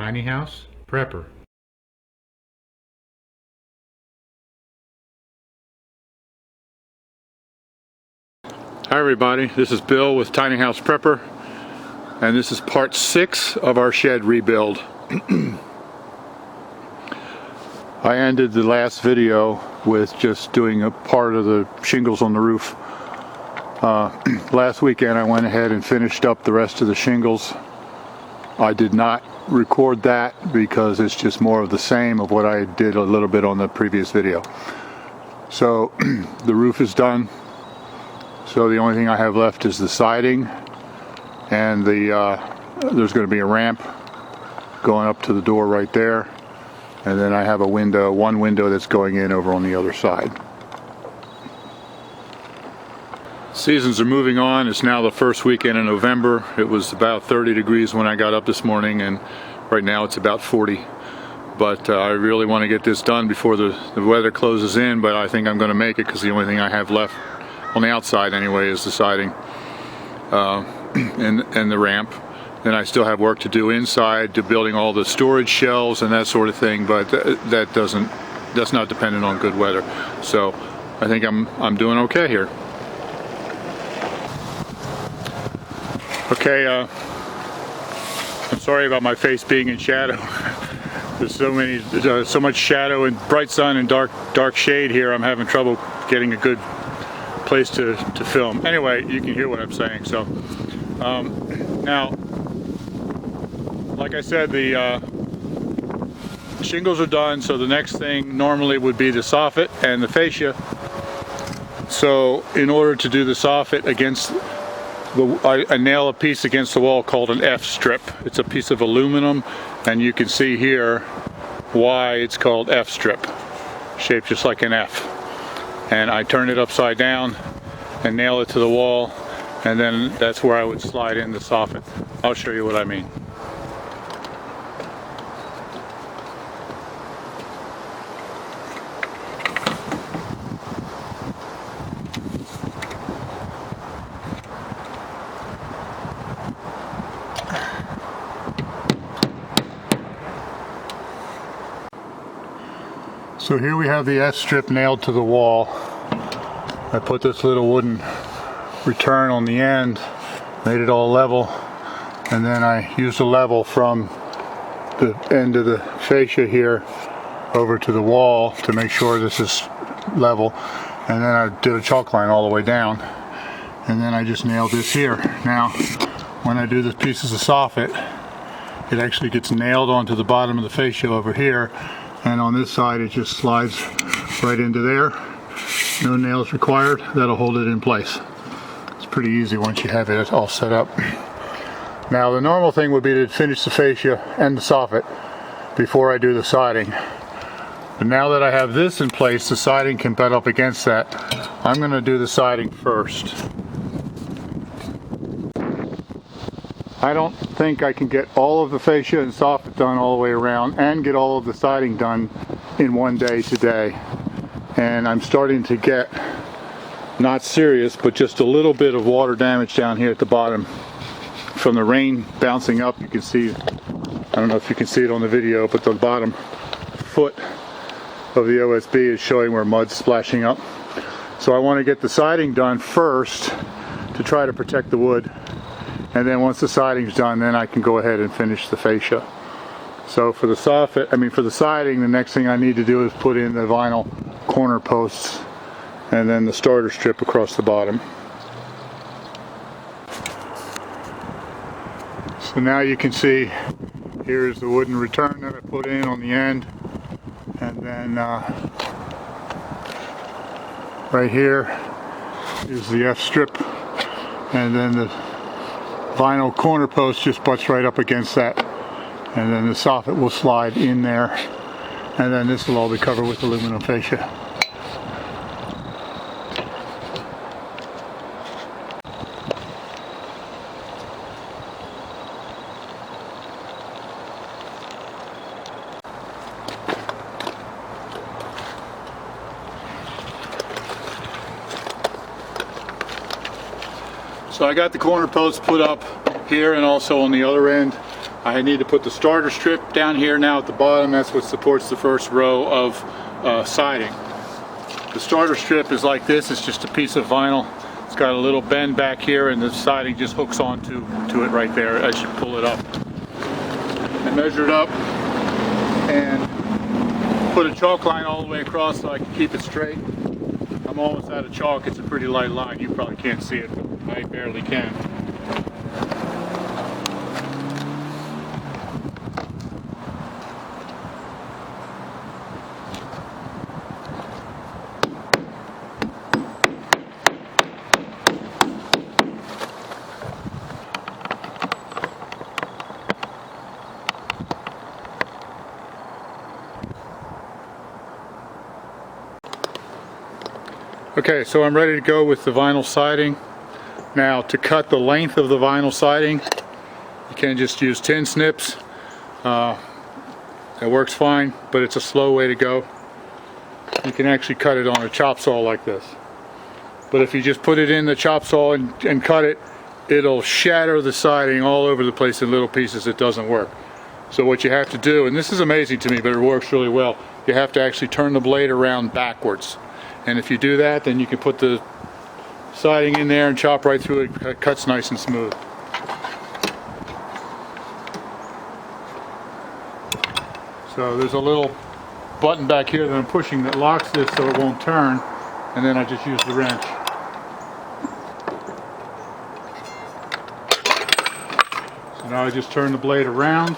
Tiny House Prepper. Hi everybody, this is Bill with Tiny House Prepper, and this is part 6 of our shed rebuild. I ended the last video with just doing a part of the shingles on the roof. Last weekend I went ahead and finished up the rest of the shingles. I did not record that because it's just more of the same of what I did a little bit on the previous video. So the roof is done. So the only thing I have left is the siding, and there's going to be a ramp going up to the door right there, and then I have a window, one window that's going in over on the other side. Seasons are moving on. It's now the first weekend in November. It was about 30 degrees when I got up this morning, and right now it's about 40. But I really want to get this done before the weather closes in, but I think I'm going to make it because the only thing I have left on the outside anyway is the siding and the ramp. Then I still have work to do inside, to building all the storage shelves and that sort of thing, but that's not dependent on good weather. So I think I'm doing okay here. Okay, I'm sorry about my face being in shadow. There's so much shadow and bright sun and dark shade here. I'm having trouble getting a good place to film. Anyway, you can hear what I'm saying. So now, like I said, the shingles are done, so the next thing normally would be the soffit and the fascia. So in order to do the soffit against I nail a piece against the wall called an F strip. It's a piece of aluminum, and you can see here why it's called F strip, shaped just like an F. And I turn it upside down and nail it to the wall, and then that's where I would slide in the soffit. I'll show you what I mean. So here we have the S-strip nailed to the wall. I put this little wooden return on the end, made it all level, and then I used a level from the end of the fascia here over to the wall to make sure this is level, and then I did a chalk line all the way down, and then I just nailed this here. Now when I do the pieces of soffit, it actually gets nailed onto the bottom of the fascia over here, and on this side it just slides right into there. No nails required. That'll hold it in place. It's pretty easy once you have it all set up. Now the normal thing would be to finish the fascia and the soffit before I do the siding. But now that I have this in place, the siding can butt up against that. I'm going to do the siding first. I don't think I can get all of the fascia and soffit done all the way around and get all of the siding done in one day today. And I'm starting to get, not serious, but just a little bit of water damage down here at the bottom. From the rain bouncing up, you can see, I don't know if you can see it on the video, but the bottom foot of the OSB is showing where mud's splashing up. So I want to get the siding done first to try to protect the wood. And then once the siding's done, then I can go ahead and finish the fascia. So for the for the siding, the next thing I need to do is put in the vinyl corner posts and then the starter strip across the bottom. So now you can see here's the wooden return that I put in on the end, and then right here is the F strip, and then the vinyl corner post just butts right up against that, and then the soffit will slide in there, and then this will all be covered with aluminum fascia. So I got the corner posts put up here and also on the other end. I need to put the starter strip down here now at the bottom. That's what supports the first row of siding. The starter strip is like this. It's just a piece of vinyl. It's got a little bend back here, and the siding just hooks onto it right there as you pull it up. I measured up and put a chalk line all the way across so I can keep it straight. I'm almost out of chalk. It's a pretty light line. You probably can't see it, but I barely can. Okay, so I'm ready to go with the vinyl siding. Now, to cut the length of the vinyl siding, you can just use tin snips. It works fine, but it's a slow way to go. You can actually cut it on a chop saw like this. But if you just put it in the chop saw and cut it, it'll shatter the siding all over the place in little pieces. It doesn't work. So what you have to do, and this is amazing to me, but it works really well, you have to actually turn the blade around backwards. And if you do that, then you can put the siding in there and chop right through it. It cuts nice and smooth. So there's a little button back here that I'm pushing that locks this so it won't turn, and then I just use the wrench. So now I just turn the blade around.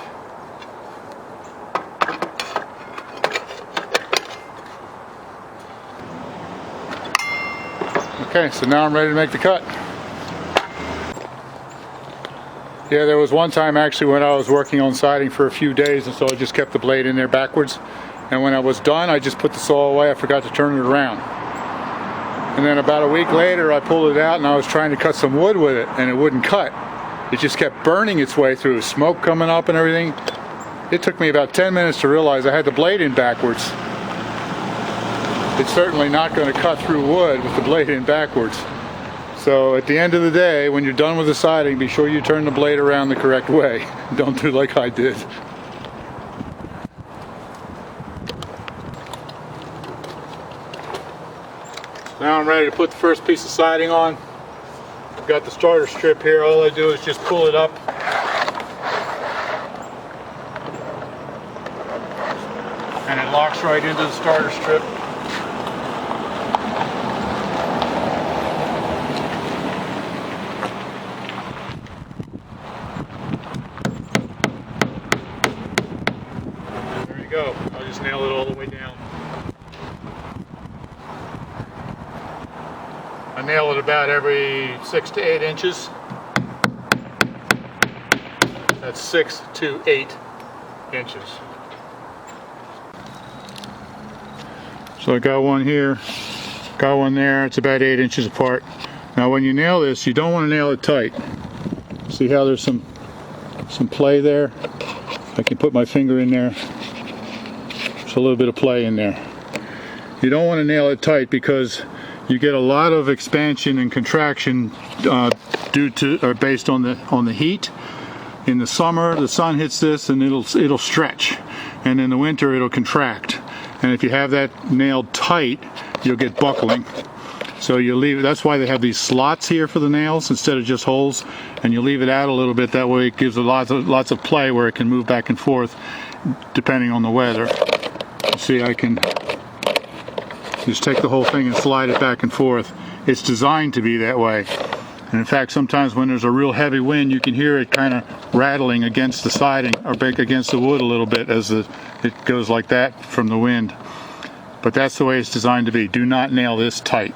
Okay, so now I'm ready to make the cut. Yeah, there was one time actually when I was working on siding for a few days, and so I just kept the blade in there backwards. And when I was done, I just put the saw away. I forgot to turn it around. And then about a week later, I pulled it out and I was trying to cut some wood with it, and it wouldn't cut. It just kept burning its way through, smoke coming up and everything. It took me about 10 minutes to realize I had the blade in backwards. It's certainly not going to cut through wood with the blade in backwards. So at the end of the day, when you're done with the siding, be sure you turn the blade around the correct way. Don't do like I did. Now I'm ready to put the first piece of siding on. I've got the starter strip here. All I do is just pull it up. And it locks right into the starter strip. Go. I'll just nail it all the way down. I nail it about every 6 to 8 inches. That's 6 to 8 inches. So I got one here, got one there. It's about 8 inches apart. Now when you nail this, you don't want to nail it tight. See how there's some play there? I can put my finger in there. A little bit of play in there. You don't want to nail it tight because you get a lot of expansion and contraction based on the heat. In the summer, the sun hits this and it'll stretch, and in the winter it'll contract. And if you have that nailed tight, you'll get buckling. So you leave it. That's why they have these slots here for the nails instead of just holes. And you leave it out a little bit. That way it gives it lots of play where it can move back and forth depending on the weather. See, I can just take the whole thing and slide it back and forth. It's designed to be that way. And in fact, sometimes when there's a real heavy wind, you can hear it kind of rattling against the siding or against the wood a little bit as it goes like that from the wind. But that's the way it's designed to be. Do not nail this tight.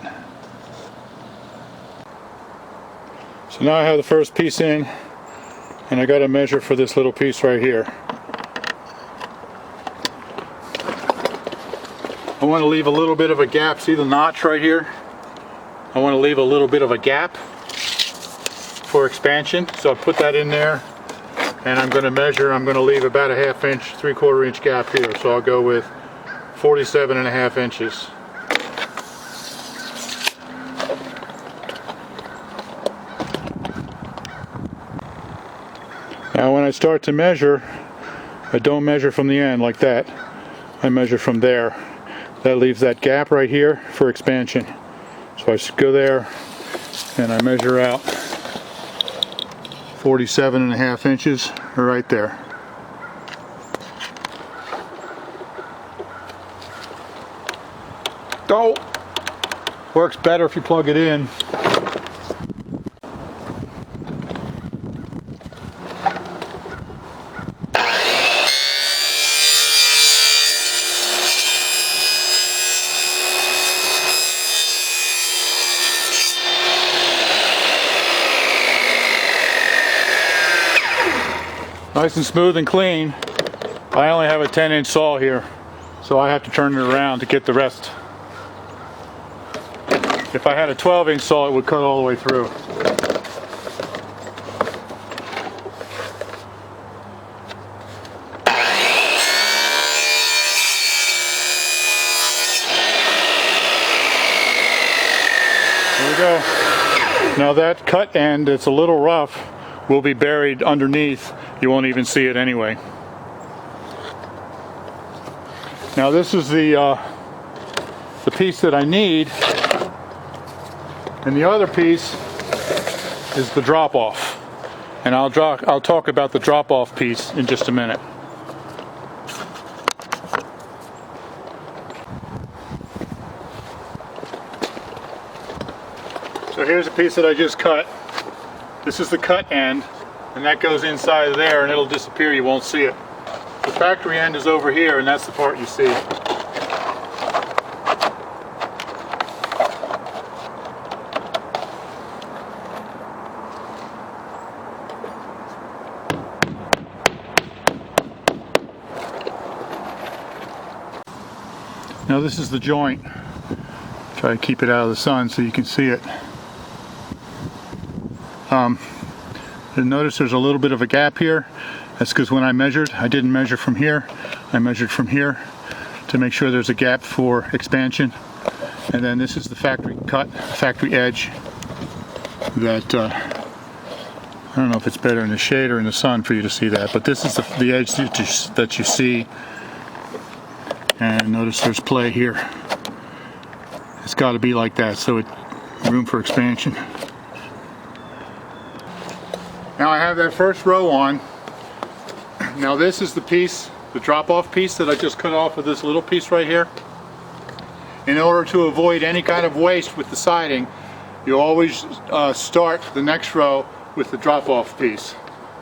So now I have the first piece in, and I got to measure for this little piece right here. I want to leave a little bit of a gap. See the notch right here? I want to leave a little bit of a gap for expansion. So I put that in there, and I'm going to measure. I'm going to leave about a 1/2 inch, 3/4 inch gap here. So I'll go with 47.5 inches. Now when I start to measure, I don't measure from the end like that. I measure from there. That leaves that gap right here for expansion. So I just go there and I measure out 47.5 inches right there. Oh! Works better if you plug it in. Nice and smooth and clean. I only have a 10-inch saw here, so I have to turn it around to get the rest. If I had a 12-inch saw, it would cut all the way through. There we go. Now that cut end, it's a little rough, will be buried underneath. You won't even see it anyway. Now this is the piece that I need, and the other piece is the drop-off. And I'll talk about the drop-off piece in just a minute. So here's a piece that I just cut. This is the cut end, and that goes inside of there and it'll disappear, you won't see it. The factory end is over here, and that's the part you see. Now this is the joint. Try to keep it out of the sun so you can see it. And notice there's a little bit of a gap here. That's because when I measured, I didn't measure from here. I measured from here to make sure there's a gap for expansion. And then this is the factory cut, factory edge that, I don't know if it's better in the shade or in the sun for you to see that, but this is the edge that you see. And notice there's play here. It's got to be like that, so it room for expansion. Now I have that first row on. Now this is the piece, the drop-off piece that I just cut off of this little piece right here. In order to avoid any kind of waste with the siding, you always start the next row with the drop-off piece.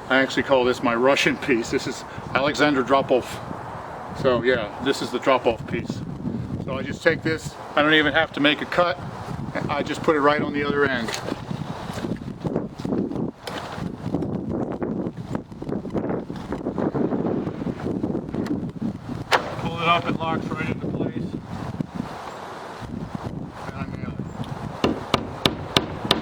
I actually call this my Russian piece. This is Alexander drop-off. So yeah, this is the drop-off piece. So I just take this, I don't even have to make a cut, I just put it right on the other end. Pull it up, it locks right into place. And I nail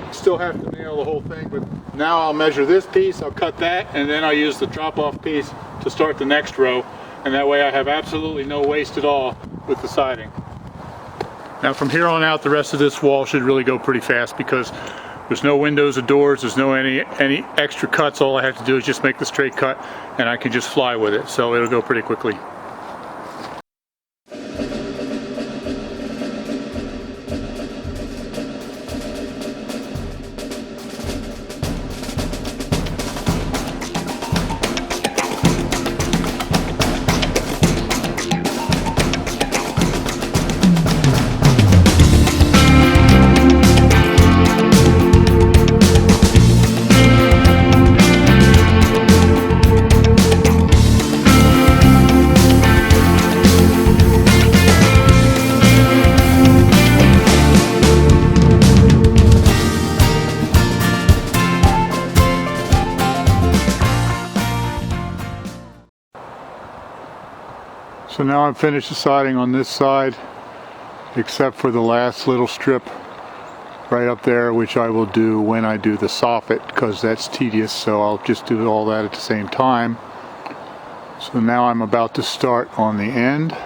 it. Still have to nail the whole thing, but now I'll measure this piece, I'll cut that, and then I'll use the drop-off piece to start the next row. And that way I have absolutely no waste at all with the siding. Now from here on out, the rest of this wall should really go pretty fast because there's no windows or doors, there's no any extra cuts. All I have to do is just make the straight cut and I can just fly with it. So it'll go pretty quickly. So now I've finished the siding on this side, except for the last little strip right up there, which I will do when I do the soffit, because that's tedious, so I'll just do all that at the same time. So now I'm about to start on the end.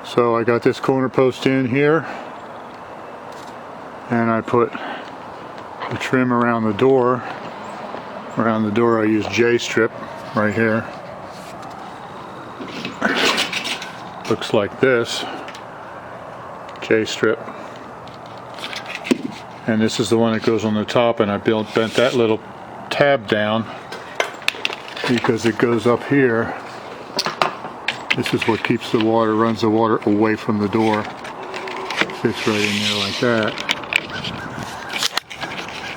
So I got this corner post in here, And I put the trim around the door. Around the door I use J-strip right here. Looks like this. J-strip. And this is the one that goes on the top, and I bent that little tab down because it goes up here. This is what keeps the water, runs the water away from the door. Fits right in there like that.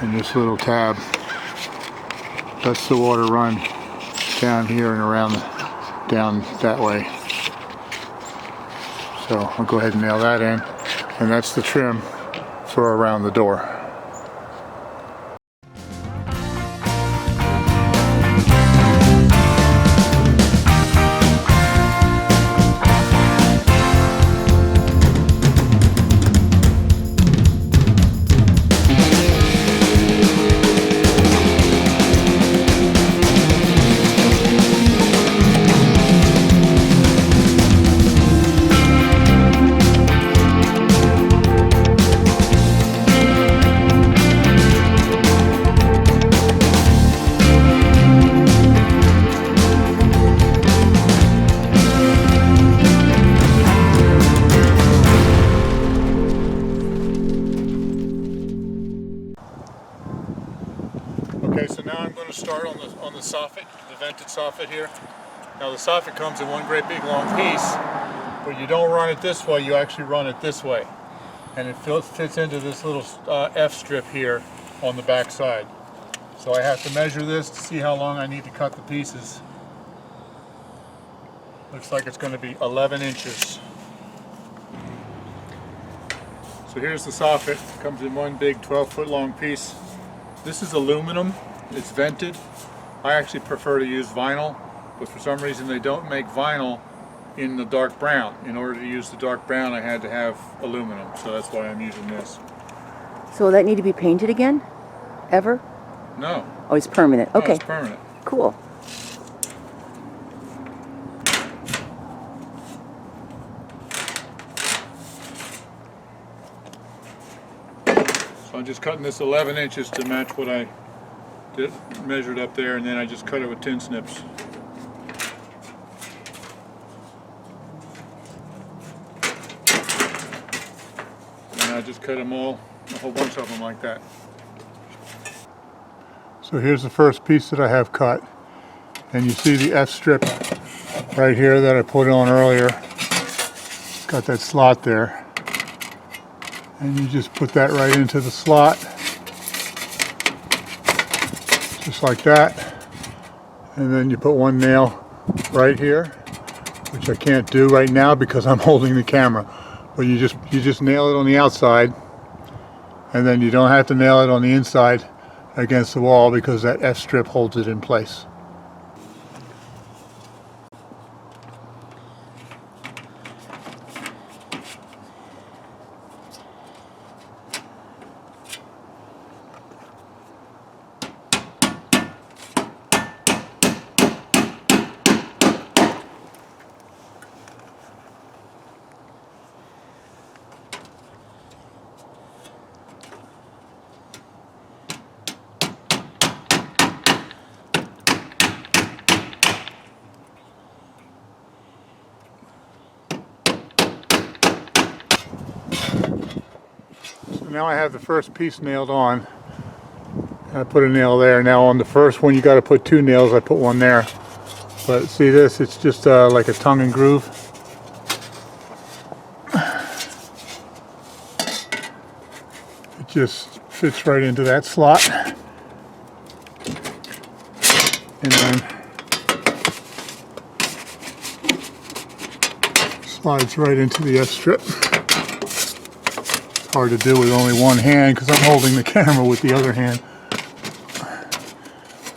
And this little tab lets the water run down here and around, down that way. So I'll go ahead and nail that in. And that's the trim for around the door. Okay, so now I'm going to start on the soffit, the vented soffit here. Now the soffit comes in one great big long piece, but you don't run it this way, you actually run it this way. And it fits into this little F strip here on the back side. So I have to measure this to see how long I need to cut the pieces. Looks like it's going to be 11 inches. So here's the soffit. It comes in one big 12-foot long piece. This is aluminum, it's vented. I actually prefer to use vinyl, but for some reason they don't make vinyl in the dark brown. In order to use the dark brown I had to have aluminum, so that's why I'm using this. So will that need to be painted again? Ever? No. Oh, it's permanent. Okay. No, it's permanent. Cool. So I'm just cutting this 11 inches to match what I measured up there, and then I just cut it with tin snips. And I just cut them all, a whole bunch of them like that. So here's the first piece that I have cut, and you see the F strip right here that I put on earlier. It's got that slot there. And you just put that right into the slot, just like that. And then you put one nail right here, which I can't do right now because I'm holding the camera. But you just nail it on the outside, and then you don't have to nail it on the inside against the wall because that F strip holds it in place. Now I have the first piece nailed on. I put a nail there. Now on the first one you got to put two nails. I put one there. But see this? It's just like a tongue and groove. It just fits right into that slot. And then slides right into the F strip. Hard to do with only one hand because I'm holding the camera with the other hand.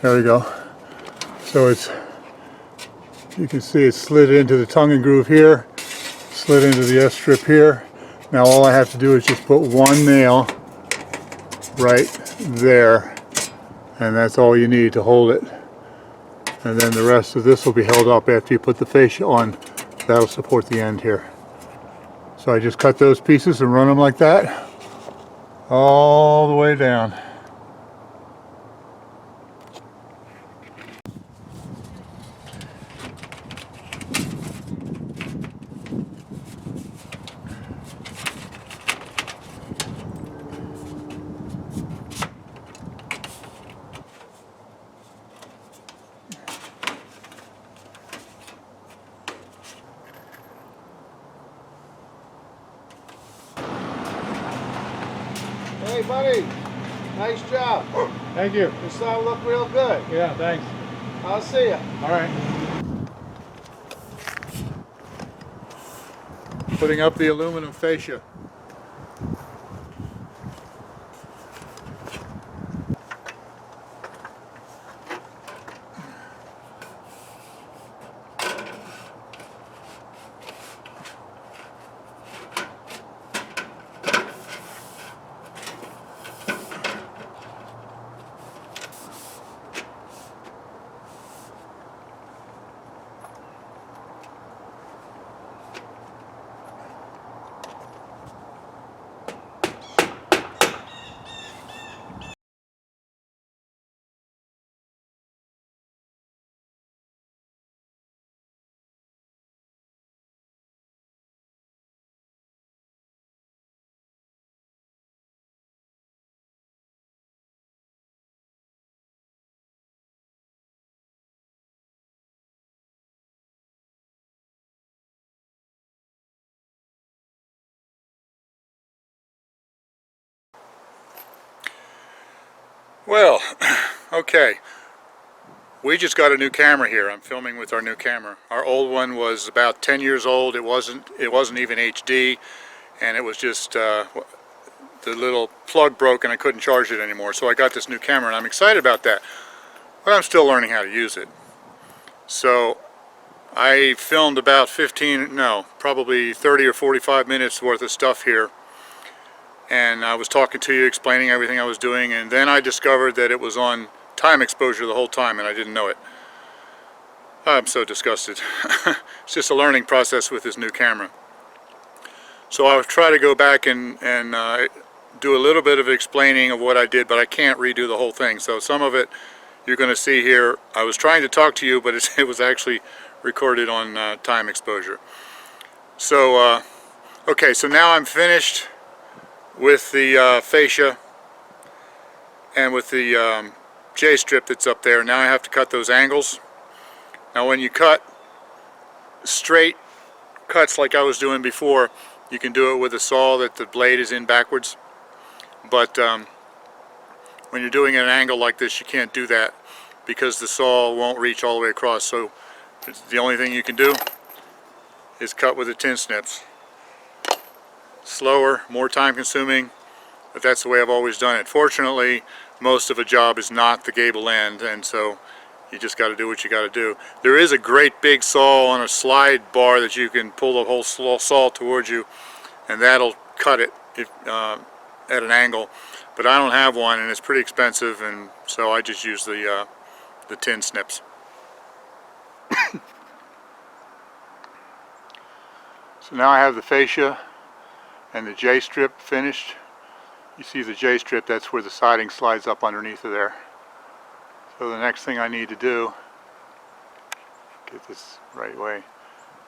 There we go. So it's, you can see it's slid into the tongue and groove here, slid into the S strip here. Now all I have to do is just put one nail right there, and that's all you need to hold it. And then the rest of this will be held up after you put the fascia on. That'll support the end here. So I just cut those pieces and run them like that. all the way down. Hey buddy, nice job. Thank you. This side look real good. Yeah, thanks. I'll see ya. All right. Putting up the aluminum fascia. Well, okay. We just got a new camera here. I'm filming with our new camera. Our old one was about 10 years old. It wasn't even HD, and it was just the little plug broke and I couldn't charge it anymore. So I got this new camera and I'm excited about that. But I'm still learning how to use it. So I filmed about probably 30 or 45 minutes worth of stuff here. And I was talking to you, explaining everything I was doing, and then I discovered that it was on time exposure the whole time and I didn't know it. I'm so disgusted. It's just a learning process with this new camera. So I'll try to go back and do a little bit of explaining of what I did, but I can't redo the whole thing. So some of it you're going to see here. I was trying to talk to you, but it was actually recorded on time exposure. So okay, so now I'm finished with the fascia and with the J-strip that's up there. Now I have to cut those angles. Now when you cut straight cuts like I was doing before, you can do it with a saw that the blade is in backwards. But when you're doing an angle like this, you can't do that because the saw won't reach all the way across. So the only thing you can do is cut with the tin snips. Slower, more time consuming, but that's the way I've always done it. Fortunately, most of a job is not the gable end, and so you just got to do what you got to do. There is a great big saw on a slide bar that you can pull the whole saw towards you, and that'll cut it at an angle. But I don't have one, and it's pretty expensive, and so I just use the tin snips. So now I have the fascia and the J-strip finished. You see the J-strip, that's where the siding slides up underneath of there. So the next thing I need to do, get this right way,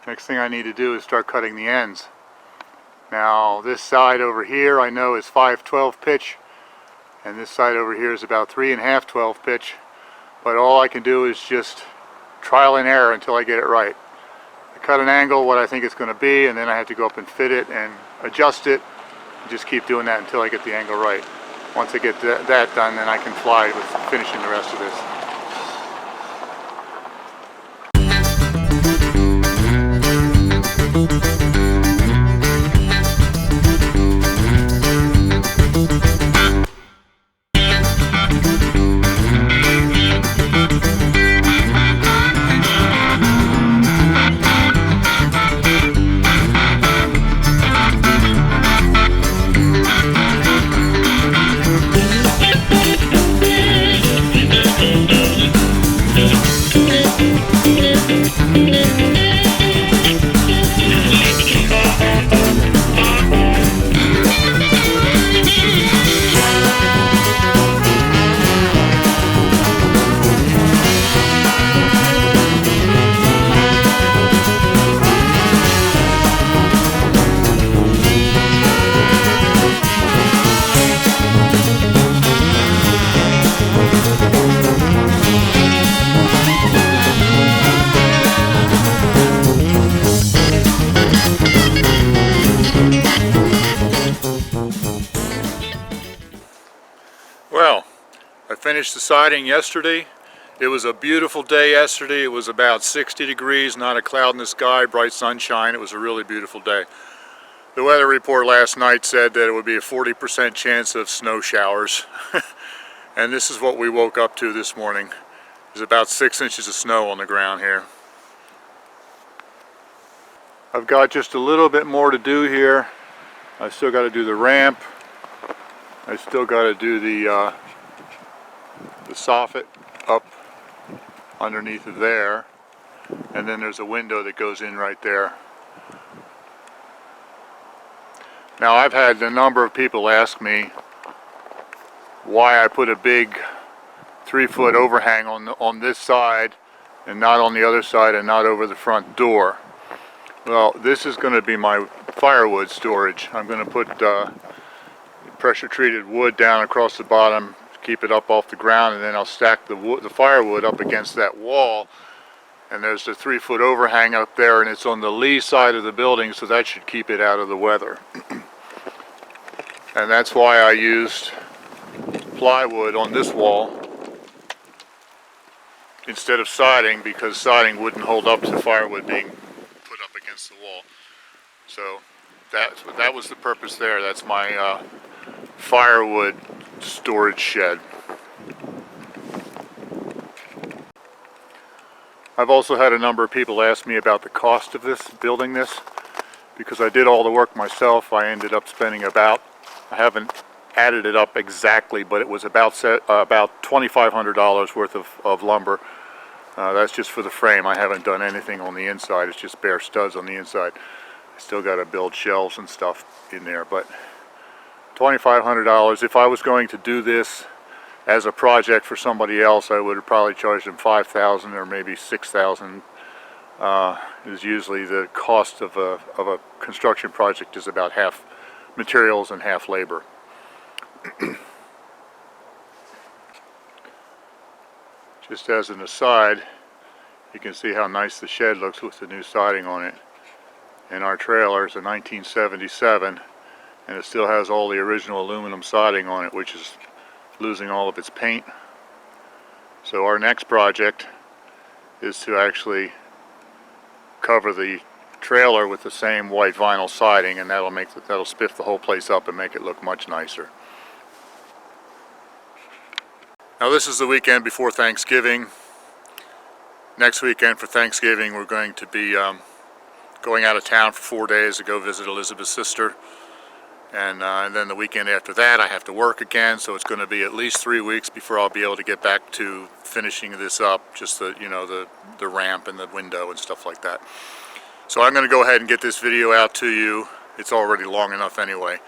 next thing I need to do is start cutting the ends. Now this side over here I know is 5/12 pitch, and this side over here is about 3.5 12 pitch, but all I can do is just trial and error until I get it right. I cut an angle what I think it's going to be, and then I have to go up and fit it and adjust it, and just keep doing that until I get the angle right. Once I get that done, then I can fly with finishing the rest of this. finished the siding yesterday. It was a beautiful day yesterday. It was about 60 degrees, not a cloud in the sky, bright sunshine. It was a really beautiful day. The weather report last night said that it would be a 40% chance of snow showers. And this is what we woke up to this morning. There's about 6 inches of snow on the ground here. I've got just a little bit more to do here. I still got to do the ramp. I still got to do the soffit up underneath of there. And then there's a window that goes in right there. Now I've had a number of people ask me why I put a big 3-foot overhang on this side and not on the other side and not over the front door. Well, this is going to be my firewood storage. I'm going to put pressure treated wood down across the bottom to keep it up off the ground, and then I'll stack the firewood up against that wall. And there's the 3-foot overhang up there, and it's on the lee side of the building, so that should keep it out of the weather. And that's why I used plywood on this wall instead of siding, because siding wouldn't hold up to firewood being put up against the wall. So that was the purpose there. That's my firewood storage shed. I've also had a number of people ask me about the cost of this, building this. Because I did all the work myself, I ended up spending I haven't added it up exactly, but it was about $2,500 worth of lumber. That's just for the frame. I haven't done anything on the inside. It's just bare studs on the inside. I still got to build shelves and stuff in there, but $2,500. If I was going to do this as a project for somebody else, I would have probably charged them $5,000 or maybe $6,000. Is usually the cost of a construction project is about half materials and half labor. Just as an aside, you can see how nice the shed looks with the new siding on it. And our trailer is a 1977, and it still has all the original aluminum siding on it, which is losing all of its paint. So our next project is to actually cover the trailer with the same white vinyl siding, and that'll spiff the whole place up and make it look much nicer. Now this is the weekend before Thanksgiving. Next weekend for Thanksgiving we're going to be going out of town for 4 days to go visit Elizabeth's sister, and then the weekend after that I have to work again, so it's going to be at least 3 weeks before I'll be able to get back to finishing this up, just the ramp and the window and stuff like that. So I'm going to go ahead and get this video out to you. It's already long enough anyway.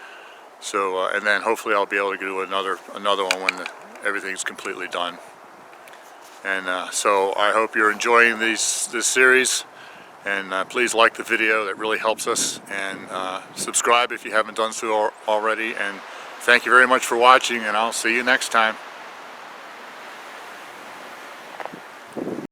So and then hopefully I'll be able to do another one when everything's completely done. And so I hope you're enjoying this series, and please like the video. That really helps us, and subscribe if you haven't done so already. And thank you very much for watching, and I'll see you next time.